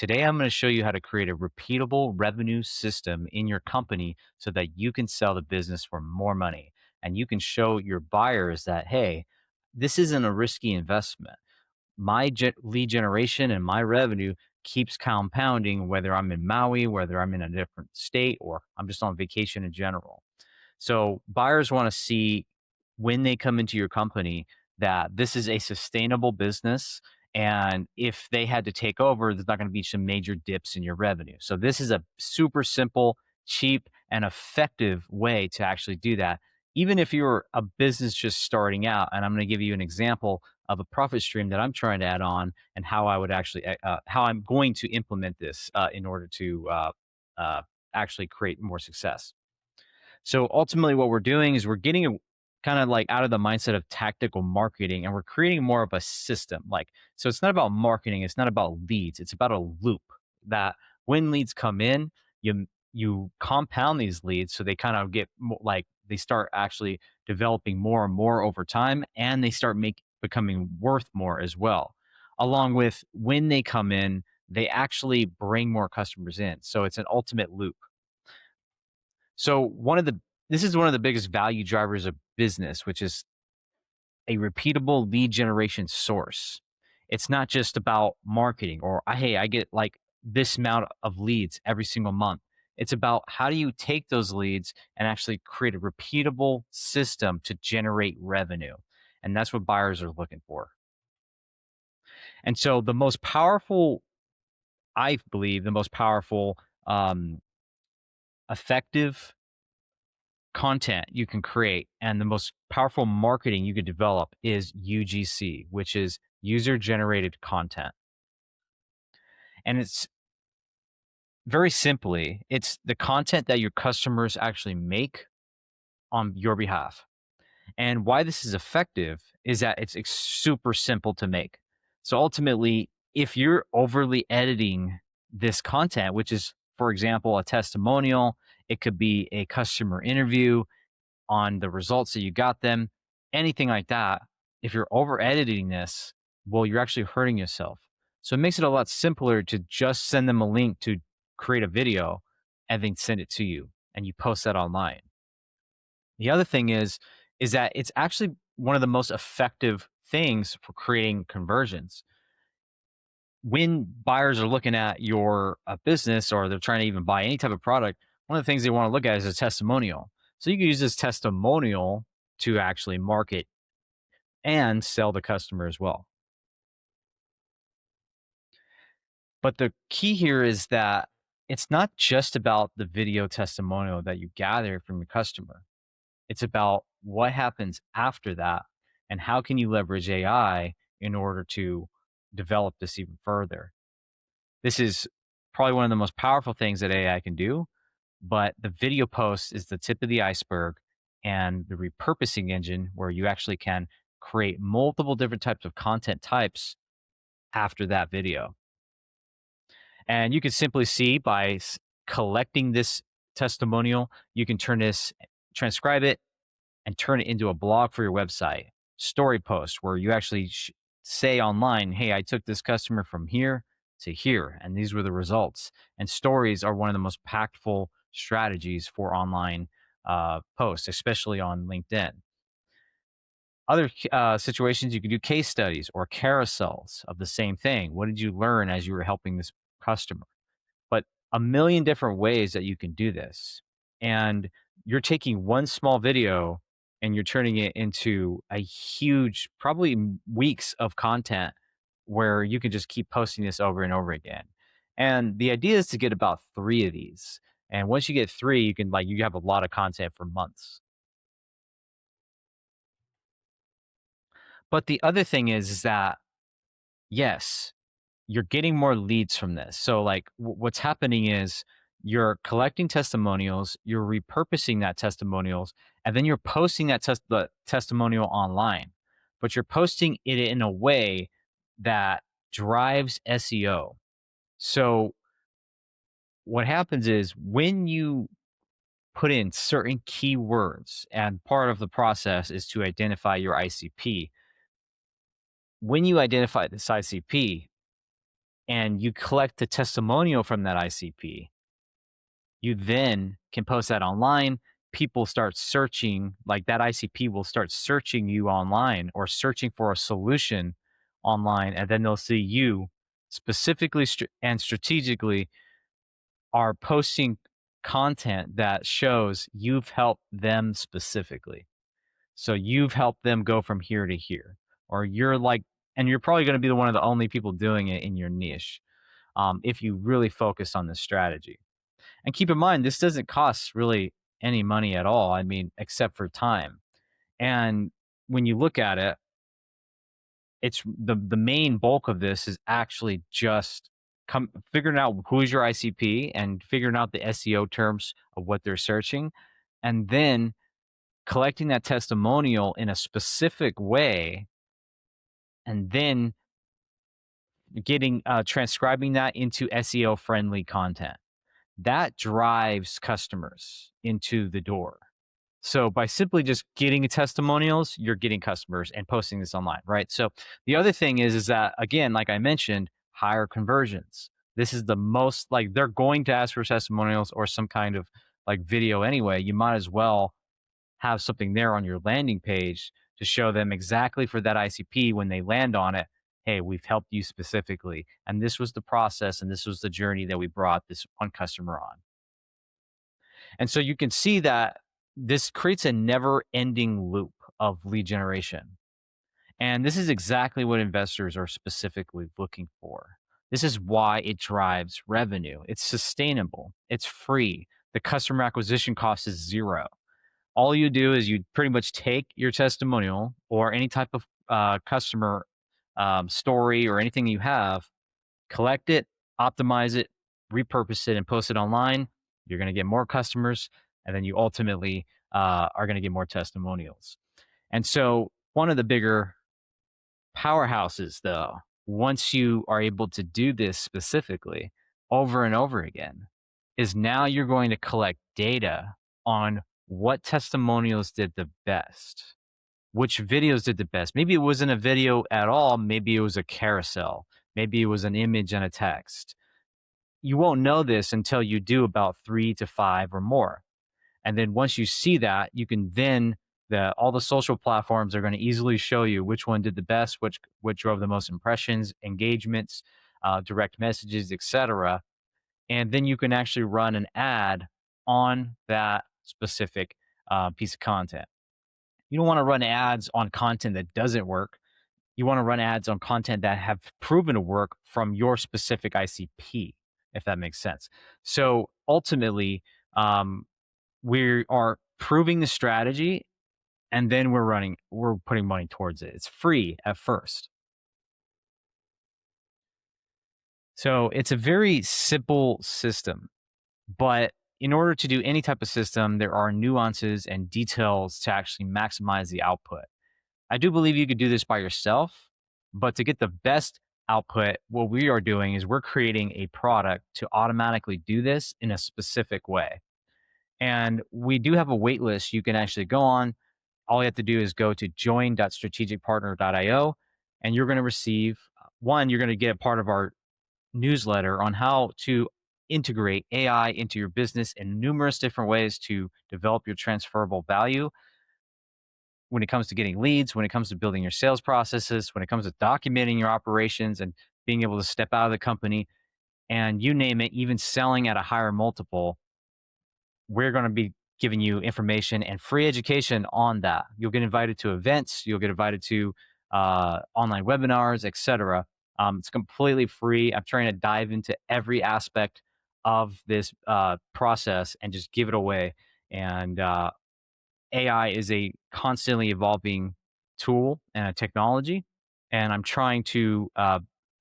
Today, I'm going to show you how to create a repeatable revenue system in your company so that you can sell the business for more money. And you can show your buyers that, hey, this isn't a risky investment. Lead generation and my revenue keeps compounding, whether I'm in Maui, whether I'm in a different state, or I'm just on vacation in general. So buyers want to see when they come into your company that this is a sustainable business. And if they had to take over, there's not going to be some major dips in your revenue. So this is a super simple, cheap, and effective way to actually do that. Even if you're a business just starting out, and I'm going to give you an example of a profit stream that I'm trying to add on, and how I would actually, how I'm going to implement this in order to uh, actually create more success. So ultimately, what we're doing is we're getting kind of like out of the mindset of tactical marketing, and we're creating more of a system. So it's not about marketing, it's not about leads, it's about a loop that when leads come in, you compound these leads so they kind of get like they start actually developing more and more over time, and they start becoming worth more as well. Along with when they come in, they actually bring more customers in. So it's an ultimate loop. So this is one of the biggest value drivers of business, which is a repeatable lead generation source. It's not just about marketing or hey, I get like this amount of leads every single month. It's about how do you take those leads and actually create a repeatable system to generate revenue. And that's what buyers are looking for. And so I believe the most powerful, effective content you can create and the most powerful marketing you could develop is UGC, which is user generated content. And it's very simply, it's the content that your customers actually make on your behalf. And why this is effective is that it's super simple to make. So ultimately, if you're overly editing this content, which is, for example, a testimonial, it could be a customer interview, on the results that you got them, anything like that. If you're over editing this, well, you're actually hurting yourself. So it makes it a lot simpler to just send them a link to create a video and then send it to you and you post that online. The other thing is that it's actually one of the most effective things for creating conversions. When buyers are looking at your business or they're trying to even buy any type of product, one of the things they want to look at is a testimonial. So you can use this testimonial to actually market and sell the customer as well. But the key here is that it's not just about the video testimonial that you gather from your customer. It's about what happens after that and how can you leverage AI in order to develop this even further. This is probably one of the most powerful things that AI can do, but the video post is the tip of the iceberg, and the repurposing engine where you actually can create multiple different types of content types after that video. And you can simply see by collecting this testimonial, you can transcribe it, and turn it into a blog for your website, story post where you actually say online, hey, I took this customer from here to here, and these were the results. And stories are one of the most impactful strategies for online posts, especially on LinkedIn. Other situations, you can do case studies or carousels of the same thing. What did you learn as you were helping this customer? But a million different ways that you can do this. And you're taking one small video and you're turning it into a huge, probably weeks of content where you can just keep posting this over and over again. And the idea is to get about 3 of these. And once you get 3, you have a lot of content for months. But the other thing is that, yes, you're getting more leads from this. So like what's happening is you're collecting testimonials, you're repurposing that testimonials, and then you're posting the testimonial online. But you're posting it in a way that drives SEO. So what happens is when you put in certain keywords, and part of the process is to identify your ICP. When you identify this ICP, and you collect the testimonial from that ICP, you then can post that online. People start searching, like that ICP will start searching you online or searching for a solution online, and then they'll see you specifically and strategically are posting content that shows you've helped them specifically. So you've helped them go from here to here, or you're like, and you're probably going to be the one of the only people doing it in your niche, if you really focus on this strategy. And keep in mind, this doesn't cost really any money at all. I mean, except for time. And when you look at it, it's the main bulk of this is actually just figuring out who's your ICP and figuring out the SEO terms of what they're searching, and then collecting that testimonial in a specific way, and then getting transcribing that into SEO friendly content. That drives customers into the door. So by simply just getting testimonials, you're getting customers and posting this online, right? So the other thing is that, again, like I mentioned, higher conversions. This is the most, like, they're going to ask for testimonials or some kind of like video anyway. You might as well have something there on your landing page to show them exactly for that ICP when they land on it. Hey, we've helped you specifically. And this was the process and this was the journey that we brought this one customer on. And so you can see that this creates a never ending loop of lead generation. And this is exactly what investors are specifically looking for. This is why it drives revenue. It's sustainable, it's free. The customer acquisition cost is zero. All you do is you pretty much take your testimonial or any type of customer story or anything you have, collect it, optimize it, repurpose it, and post it online. You're going to get more customers, and then you ultimately are going to get more testimonials. And so, one of the bigger powerhouses, though, once you are able to do this specifically over and over again, is now you're going to collect data on what testimonials did the best, which videos did the best. Maybe it wasn't a video at all, maybe it was a carousel, maybe it was an image and a text. You won't know this until you do about 3 to 5 or more. And then once you see that, you can then all the social platforms are going to easily show you which one did the best, which drove the most impressions, engagements, direct messages, etc. And then you can actually run an ad on that specific piece of content. You don't want to run ads on content that doesn't work. You want to run ads on content that have proven to work from your specific ICP, if that makes sense. So ultimately, we are proving the strategy, and then we're putting money towards it. It's free at first. So it's a very simple system, but in order to do any type of system, there are nuances and details to actually maximize the output. I do believe you could do this by yourself, but to get the best output, what we are doing is we're creating a product to automatically do this in a specific way. And we do have a wait list you can actually go on. All you have to do is go to join.strategicpartner.io, and you're going to receive you're going to get part of our newsletter on how to integrate AI into your business in numerous different ways to develop your transferable value when it comes to getting leads, when it comes to building your sales processes, when it comes to documenting your operations and being able to step out of the company, and you name it, even selling at a higher multiple. We're going to be giving you information and free education on that. You'll get invited to events, you'll get invited to online webinars, etc. It's completely free. I'm trying to dive into every aspect of this process and just give it away. And AI is a constantly evolving tool and a technology, and I'm trying to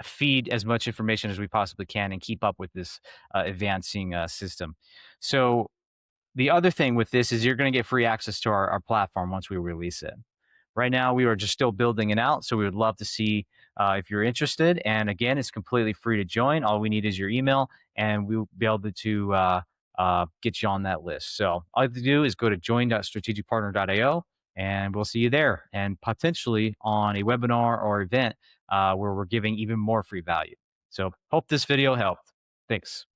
feed as much information as we possibly can and keep up with this advancing system. So the other thing with this is you're going to get free access to our platform once we release it. Right now, we are just still building it out, so we would love to see if you're interested. And again, it's completely free to join. All we need is your email, and we'll be able to get you on that list. So all you have to do is go to join.strategicpartner.io, and we'll see you there, and potentially on a webinar or event where we're giving even more free value. So hope this video helped. Thanks.